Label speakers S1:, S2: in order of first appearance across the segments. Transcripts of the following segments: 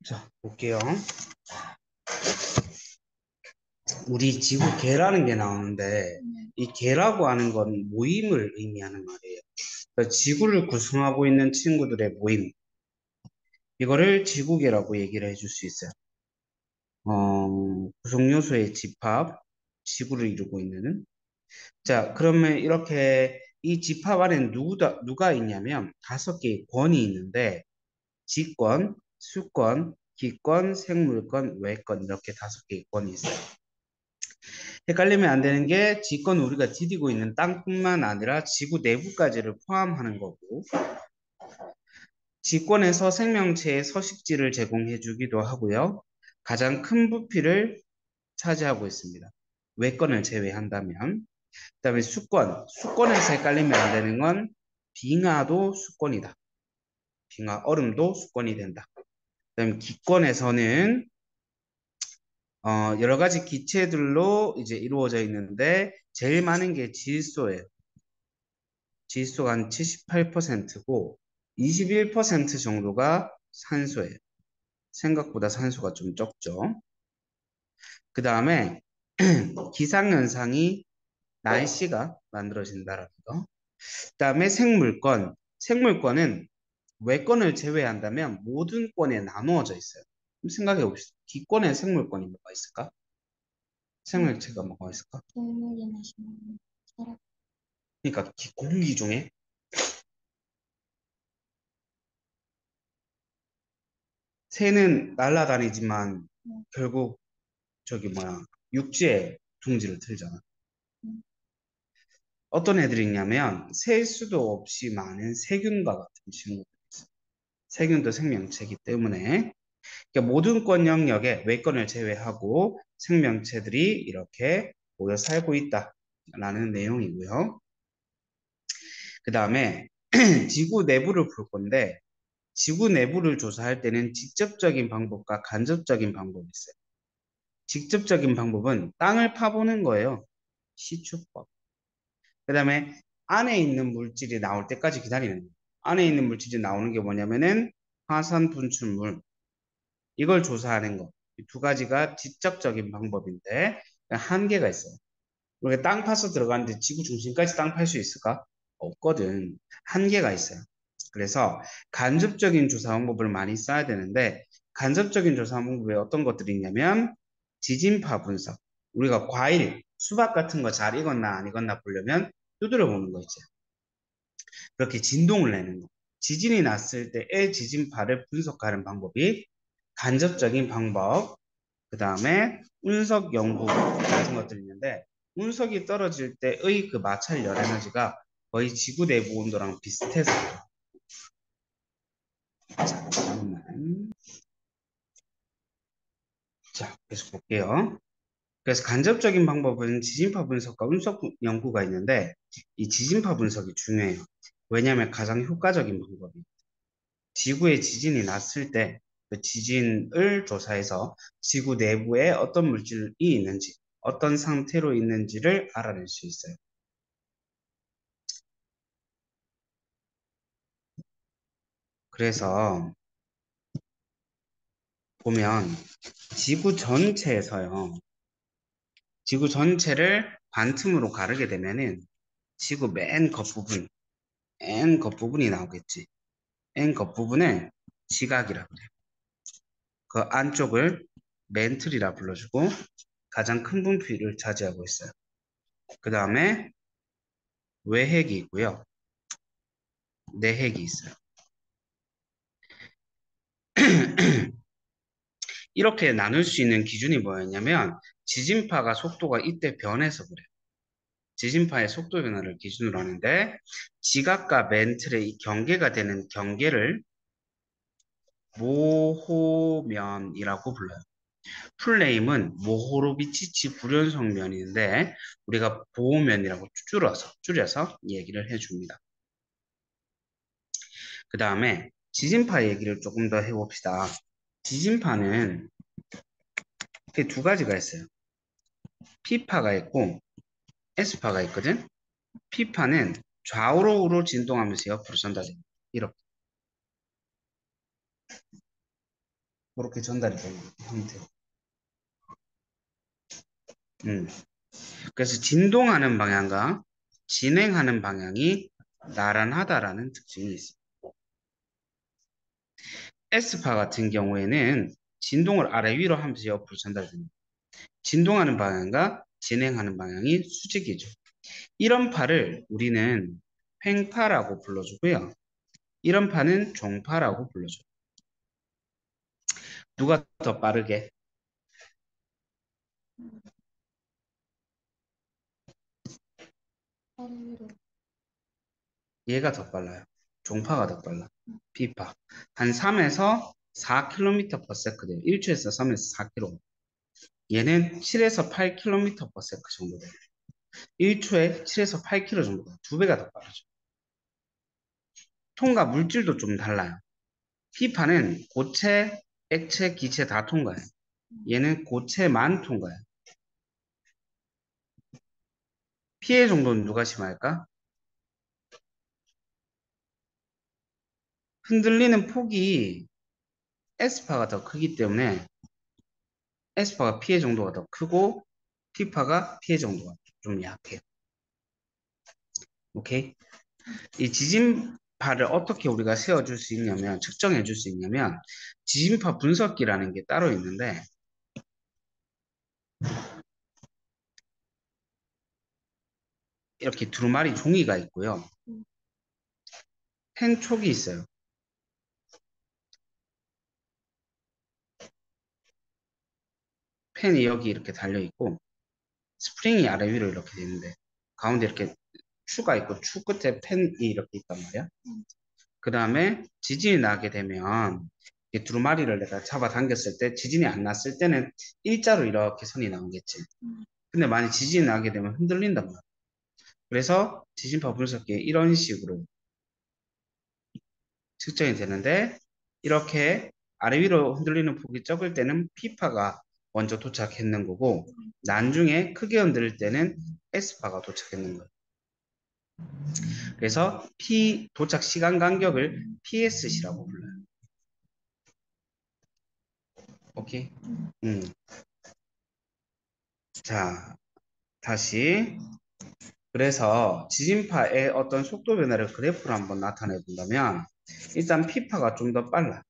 S1: 자, 볼게요. 우리 지구 개라는 게 나오는데, 이 개라고 하는 건 모임을 의미하는 말이에요. 그러니까 지구를 구성하고 있는 친구들의 모임. 이거를 지구개라고 얘기를 해줄 수 있어요. 구성 요소의 집합, 지구를 이루고 있는. 자, 그러면 이렇게 이 집합 안에 누가 있냐면, 5개의 권이 있는데, 지권, 수권, 기권, 생물권, 외권, 이렇게 5개의 권이 있어요. 헷갈리면 안 되는 게 지권 우리가 디디고 있는 땅뿐만 아니라 지구 내부까지를 포함하는 거고 지권에서 생명체의 서식지를 제공해 주기도 하고요. 가장 큰 부피를 차지하고 있습니다. 외권을 제외한다면 그다음에 수권에서 헷갈리면 안 되는 건 빙하도 수권이다. 빙하 얼음도 수권이 된다. 그다음에 기권에서는 여러 가지 기체들로 이제 이루어져 있는데 제일 많은 게 질소예요. 질소가 한 78%고 21% 정도가 산소예요. 생각보다 산소가 좀 적죠. 그 다음에 기상현상이 날씨가 만들어진다라는 거. 그 다음에 생물권. 생물권은 외권을 제외한다면 모든 권에 나누어져 있어요. 그럼 생각해 봅시다. 기권에 생물권이 뭐가 있을까? 생물체가 뭐가 있을까?
S2: 동물이나 식물, 사람,
S1: 그러니까 공기 중에 새는 날아다니지만
S2: 뭐,
S1: 결국 저기 뭐야 육지에 둥지를 틀잖아.
S2: 음,
S1: 어떤 애들이 있냐면 셀 수도 없이 많은 세균과 같은 친구들 있어. 세균도 생명체이기 때문에 그러니까 모든 권 영역에 외권을 제외하고 생명체들이 이렇게 모여 살고 있다라는 내용이고요. 그 다음에 지구 내부를 볼 건데 지구 내부를 조사할 때는 직접적인 방법과 간접적인 방법이 있어요. 직접적인 방법은 땅을 파보는 거예요. 시추법. 그 다음에 안에 있는 물질이 나올 때까지 기다리는 거예요. 안에 있는 물질이 나오는 게 뭐냐면은 화산 분출물. 이걸 조사하는 거. 이 두 가지가 직접적인 방법인데 한계가 있어요. 우리가 땅 파서 들어가는데 지구 중심까지 땅 팔 수 있을까? 없거든. 한계가 있어요. 그래서 간접적인 조사 방법을 많이 써야 되는데 간접적인 조사 방법에 어떤 것들이 있냐면 지진파 분석. 우리가 과일, 수박 같은 거 잘 익었나 안 익었나 보려면 두드려 보는 거 있죠. 그렇게 진동을 내는 거. 지진이 났을 때의 지진파를 분석하는 방법이 간접적인 방법. 그 다음에 운석 연구 같은 것들이 있는데 운석이 떨어질 때의 그 마찰 열 에너지가 거의 지구 내부 온도랑 비슷해서 잠깐만. 자, 계속 볼게요. 그래서 간접적인 방법은 지진파 분석과 운석 연구가 있는데 이 지진파 분석이 중요해요. 왜냐하면 가장 효과적인 방법이에요. 지구에 지진이 났을 때 그 지진을 조사해서 지구 내부에 어떤 물질이 있는지, 어떤 상태로 있는지를 알아낼 수 있어요. 그래서 보면 지구 전체에서요. 지구 전체를 반틈으로 가르게 되면은 지구 맨 겉부분이 나오겠지. 맨 겉부분을 지각이라 그래요. 그 안쪽을 멘틀이라 불러주고 가장 큰 분포를 차지하고 있어요. 그 다음에 외핵이 있고요. 내핵이 있어요. 이렇게 나눌 수 있는 기준이 뭐였냐면 지진파가 속도가 이때 변해서 그래요. 지진파의 속도 변화를 기준으로 하는데 지각과 멘틀의 이 경계가 되는 경계를 모호면이라고 불러요. 풀네임은 모호로비치치 불연성면인데 우리가 보호면이라고 줄여서 얘기를 해줍니다. 그 다음에 지진파 얘기를 조금 더 해봅시다. 지진파는 이렇게 두 가지가 있어요. P파가 있고 S파가 있거든. P파는 좌우로 우로 진동하면서 옆으로 전달됩니다. 이렇게. 그렇게 전달이 되는 형태로. 음. 그래서 진동하는 방향과 진행하는 방향이 나란하다라는 특징이 있습니다. S파 같은 경우에는 진동을 아래 위로 하면서 옆으로 전달됩니다. 진동하는 방향과 진행하는 방향이 수직이죠. 이런 파를 우리는 횡파라고 불러주고요. 이런 파는 종파라고 불러줘요. 누가 더 빠르게?
S2: 아래 위로.
S1: 얘가 더 빨라요. 종파가 더 빨라. B파. 한 3에서 4km/s 돼요. 1초에서 3에서 4km. 얘는 7에서 8km/s 정도 돼요. 1초에 7에서 8km 정도 돼요. 두 배가 더 빠르죠. 통과 물질도 좀 달라요. P파는 고체, 액체, 기체 다 통과해요. 얘는 고체만 통과해요. 피해 정도는 누가 심할까? 흔들리는 폭이 S파가 더 크기 때문에 S파가 피해 정도가 더 크고 P파가 피해 정도가 좀 약해요. 오케이? 이 지진파를 어떻게 우리가 세워줄 수 있냐면, 측정해 줄 수 있냐면, 지진파 분석기라는 게 따로 있는데, 이렇게 두루마리 종이가 있고요. 펜 촉이 있어요. 펜이 여기 이렇게 달려 있고, 스프링이 아래 위로 이렇게 돼 있는데, 가운데 이렇게 추가 있고, 추 끝에 펜이 이렇게 있단 말이야. 그 다음에 지진이 나게 되면, 이 두루마리를 내가 잡아 당겼을 때, 지진이 안 났을 때는 일자로 이렇게 선이 나오겠지. 근데 만약 지진이 나게 되면 흔들린단 말이야. 그래서 지진파 분석기에 이런 식으로 측정이 되는데, 이렇게 아래 위로 흔들리는 폭이 적을 때는 P파가 먼저 도착했는 거고, 나중에 크게 흔들릴 때는 S파가 도착했는 거예요. 그래서 P 도착 시간 간격을 PSC라고 불러요. 오케이? 음. 자, 다시. 그래서 지진파의 어떤 속도 변화를 그래프로 한번 나타내 본다면, 일단 P파가 좀 더 빨라.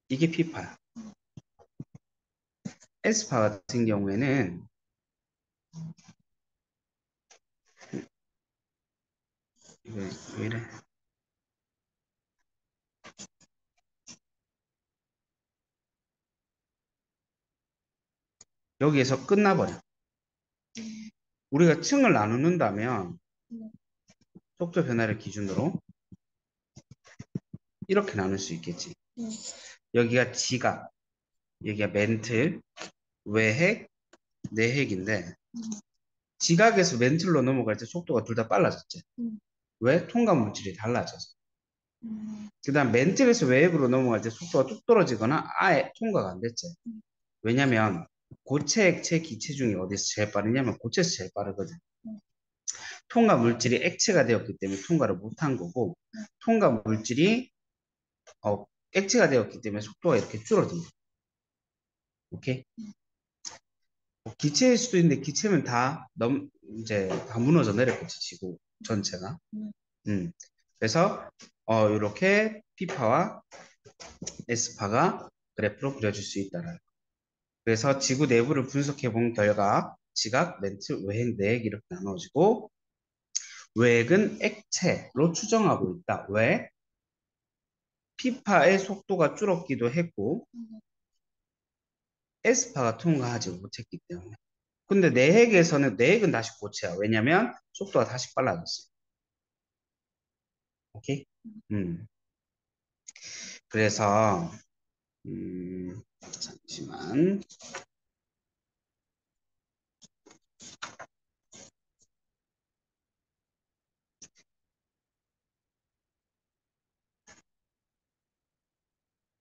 S1: 이게 P파야. S파 같은 경우에는 이거 왜 이래? 여기에서 끝나버려. 우리가 층을 나누는다면 속도 변화를 기준으로 이렇게 나눌 수 있겠지. 여기가 지각, 여기가 멘틀, 외핵, 내핵인데 지각에서 멘틀로 넘어갈 때 속도가 둘 다 빨라졌지. 왜? 통과 물질이 달라져서. 그 다음 멘틀에서 외핵으로 넘어갈 때 속도가 뚝 떨어지거나 아예 통과가 안 됐지. 왜냐면 고체, 액체, 기체 중에 어디서 제일 빠르냐면 고체에서 제일 빠르거든. 통과 물질이 액체가 되었기 때문에 통과를 못한 거고 통과 물질이 액체가 되었기 때문에 속도가 이렇게 줄어듭니다. 오케이? 기체일 수도 있는데 기체면 이제 다 무너져 내렸겠지 지구 전체가. 그래서 이렇게 P파와 S파가 그래프로 그려질 수 있다라는. 그래서 지구 내부를 분석해 본 결과 지각, 멘틀, 외핵, 내핵 이렇게 나눠지고 외핵은 액체로 추정하고 있다. 왜? P파의 속도가 줄었기도 했고 S파가 통과하지 못했기 때문에. 근데 내핵은 다시 고체야. 왜냐면 속도가 다시 빨라졌어. 오케이? 음. 그래서 잠시만.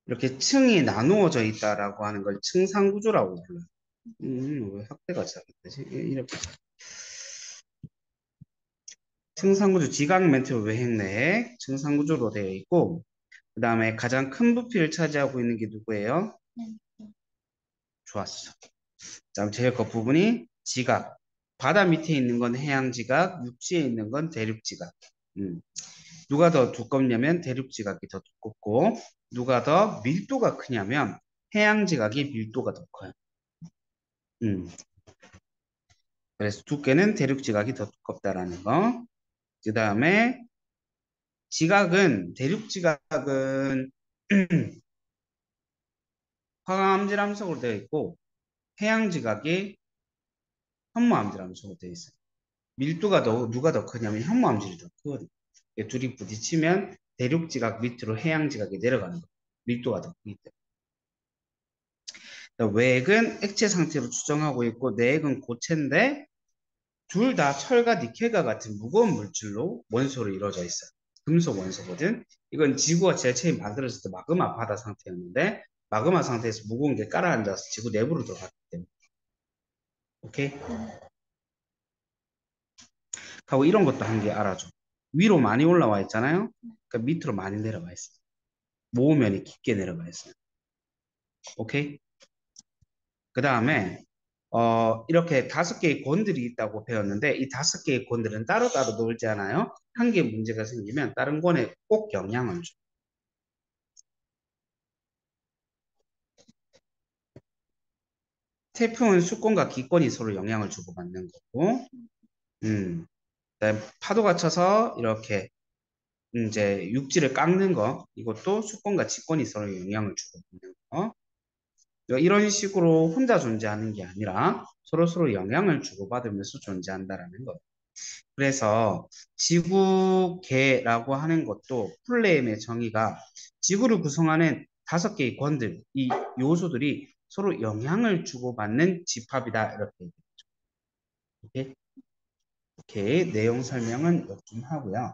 S1: 이렇게 층이 나누어져 있다라고 하는 걸 층상구조라고 불러요. 왜 확대가 잘 안 되지? 이렇게. 증상구조 지각 멘트로 외핵 내핵 증상구조로 되어 있고 그 다음에 가장 큰 부피를 차지하고 있는 게 누구예요?
S2: 네.
S1: 좋았어. 다음 제일 겉부분이 지각. 바다 밑에 있는 건 해양 지각, 육지에 있는 건 대륙 지각. 음. 누가 더 두껍냐면 대륙 지각이 더 두껍고 누가 더 밀도가 크냐면 해양 지각이 밀도가 더 커요. 음. 그래서 두께는 대륙 지각이 더 두껍다라는 거. 그 다음에 지각은 대륙 지각은 화강암질암석으로 되어 있고 해양 지각이 현무암질암석으로 되어 있어요. 밀도가 더 누가 더 크냐면 현무암질이 더 크거든요. 둘이 부딪히면 대륙 지각 밑으로 해양 지각이 내려가는 거예요. 밀도가 더 크기 때문에. 외액은 액체 상태로 추정하고 있고 내액은 고체인데 둘 다 철과 니켈과 같은 무거운 물질로 원소로 이루어져 있어요. 금속 원소거든. 이건 지구가 제일 처음 만들어졌을 때 마그마 바다 상태였는데 마그마 상태에서 무거운 게 깔아앉아서 지구 내부로 들어갔기 때문에. 오케이? 하고 이런 것도 한 개 알아줘. 위로 많이 올라와 있잖아요. 그러니까 밑으로 많이 내려가 있어요. 모으면이 깊게 내려가 있어요. 오케이? 그 다음에 이렇게 5개의 권들이 있다고 배웠는데 이 5개의 권들은 따로따로 놀지 않아요. 한 개 문제가 생기면 다른 권에 꼭 영향을 줘. 태풍은 수권과 기권이 서로 영향을 주고받는 거고, 그다음에 파도가 쳐서 이렇게 이제 육지를 깎는 거, 이것도 수권과 지권이 서로 영향을 주고받는 거. 그러니까 이런 식으로 혼자 존재하는 게 아니라 서로서로 영향을 주고받으면서 존재한다라는 거예요. 그래서 지구계라고 하는 것도 플레임의 정의가 지구를 구성하는 5개의 권들, 이 요소들이 서로 영향을 주고받는 집합이다. 이렇게 얘기해요. 오케이? 오케이. 내용 설명은 요쯤 하고요.